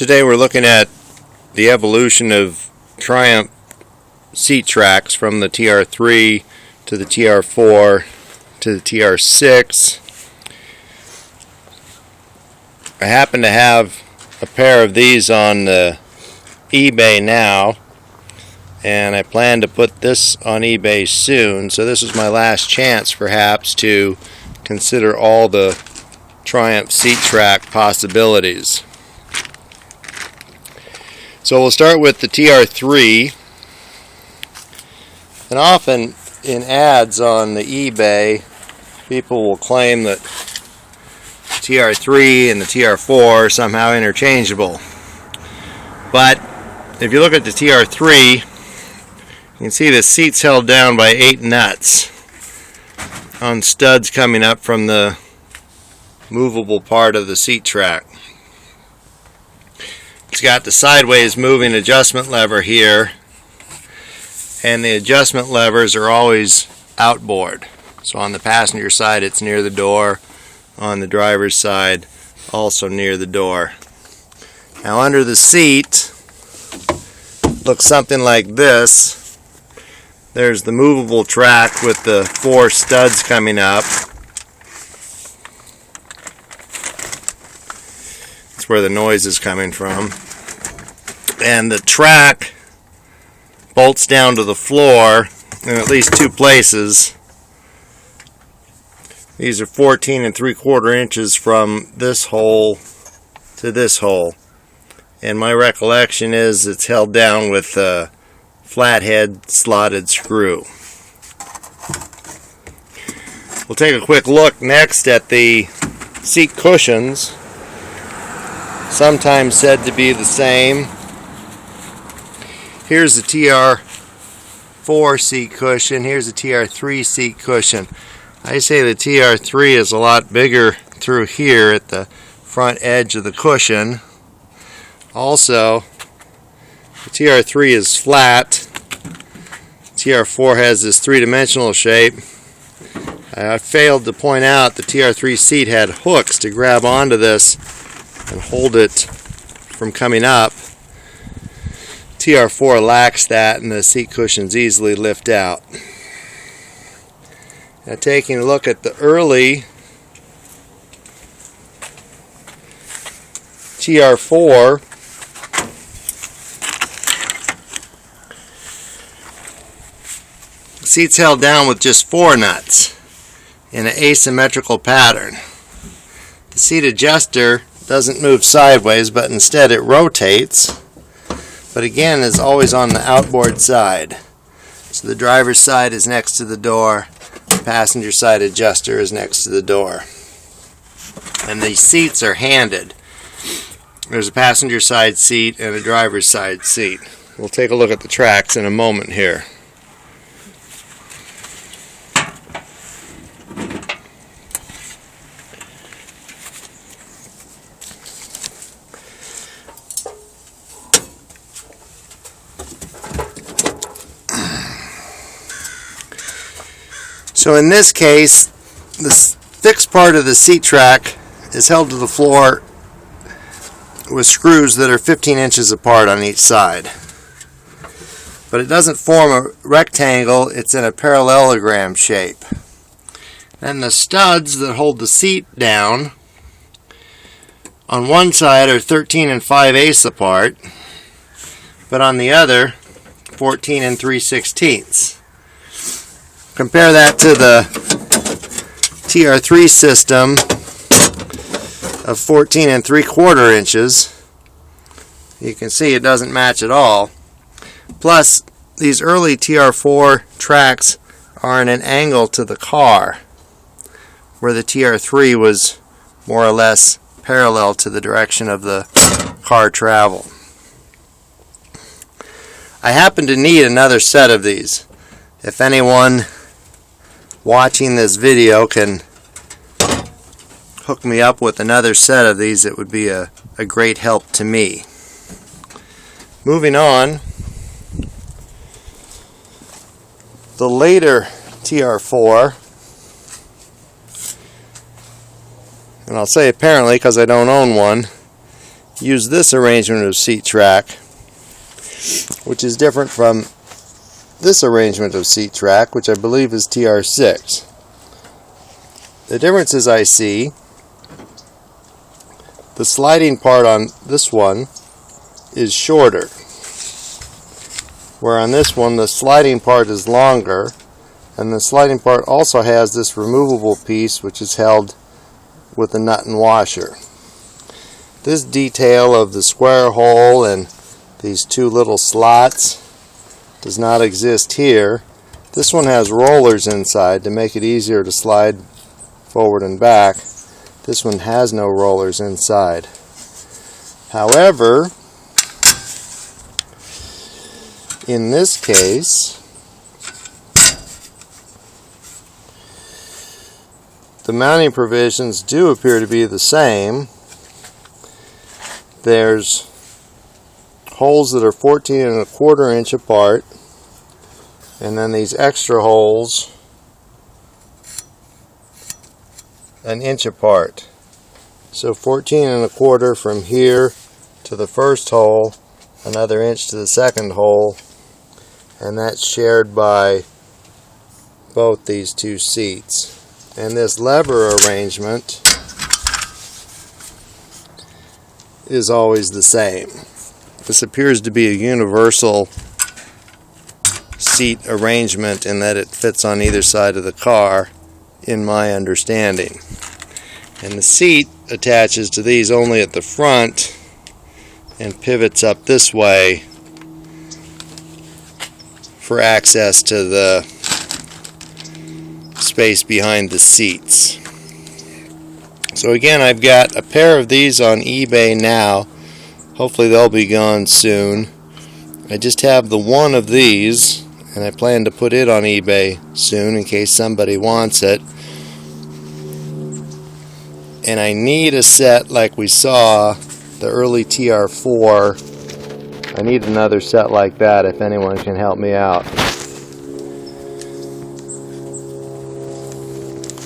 Today we're looking at the evolution of Triumph seat tracks from the TR3 to the TR4 to the TR6. I happen to have a pair of these on the eBay now, and I plan to put this on eBay soon, so this is my last chance perhaps to consider all the Triumph seat track possibilities. So we'll start with the TR3, and often in ads on the eBay people will claim that TR3 and the TR4 are somehow interchangeable. But if you look at the TR3, you can see the seat's held down by 8 nuts on studs coming up from the movable part of the seat track. It's got the sideways moving adjustment lever here, and the adjustment levers are always outboard. So on the passenger side it's near the door, on the driver's side also near the door. Now under the seat looks something like this. There's the movable track with the 4 studs coming up. That's where the noise is coming from. And the track bolts down to the floor in at least 2 places. These are 14 3/4 inches from this hole to this hole. And my recollection is it's held down with a flathead slotted screw. We'll take a quick look next at the seat cushions, sometimes said to be the same. Here's the TR4 seat cushion, here's the TR3 seat cushion. I say the TR3 is a lot bigger through here at the front edge of the cushion. Also, the TR3 is flat. TR4 has this 3-dimensional shape. I failed to point out the TR3 seat had hooks to grab onto this and hold it from coming up. TR4 lacks that, and the seat cushions easily lift out. Now taking a look at the early TR4, the seat's held down with just 4 nuts in an asymmetrical pattern. The seat adjuster doesn't move sideways, but instead it rotates, but again is always on the outboard side. So the driver's side is next to the door, the passenger side adjuster is next to the door. And these seats are handed. There's a passenger side seat and a driver's side seat. We'll take a look at the tracks in a moment here. So in this case, the fixed part of the seat track is held to the floor with screws that are 15 inches apart on each side. But it doesn't form a rectangle, it's in a parallelogram shape. Then the studs that hold the seat down on one side are 13 5/8 apart, but on the other 14 3/16. Compare that to the TR3 system of 14 3/4 inches. You can see it doesn't match at all. Plus, these early TR4 tracks are in an angle to the car, where the TR3 was more or less parallel to the direction of the car travel. I happen to need another set of these. If anyone watching this video can hook me up with another set of these, it would be a great help to me. Moving on, the later TR4, and I'll say apparently because I don't own one, use this arrangement of seat track, which is different from this arrangement of seat track, which I believe is TR6. The differences I see: the sliding part on this one is shorter, where on this one the sliding part is longer, and the sliding part also has this removable piece which is held with a nut and washer. This detail of the square hole and these two little slots does not exist here. This one has rollers inside to make it easier to slide forward and back. This one has no rollers inside. However, in this case, the mounting provisions do appear to be the same. There's holes that are 14¼ inch apart, and then these extra holes 1 inch apart. So 14¼ from here to the first hole, another inch to the second hole, and that's shared by both these two seats. And this lever arrangement is always the same. This appears to be a universal seat arrangement in that it fits on either side of the car, in my understanding. And the seat attaches to these only at the front and pivots up this way for access to the space behind the seats. So again, I've got a pair of these on eBay now. Hopefully they'll be gone soon. I just have the one of these, and I plan to put it on eBay soon in case somebody wants it. And I need a set like we saw, the early TR4. I need another set like that if anyone can help me out.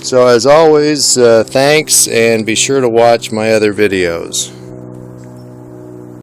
So as always, thanks, and be sure to watch my other videos.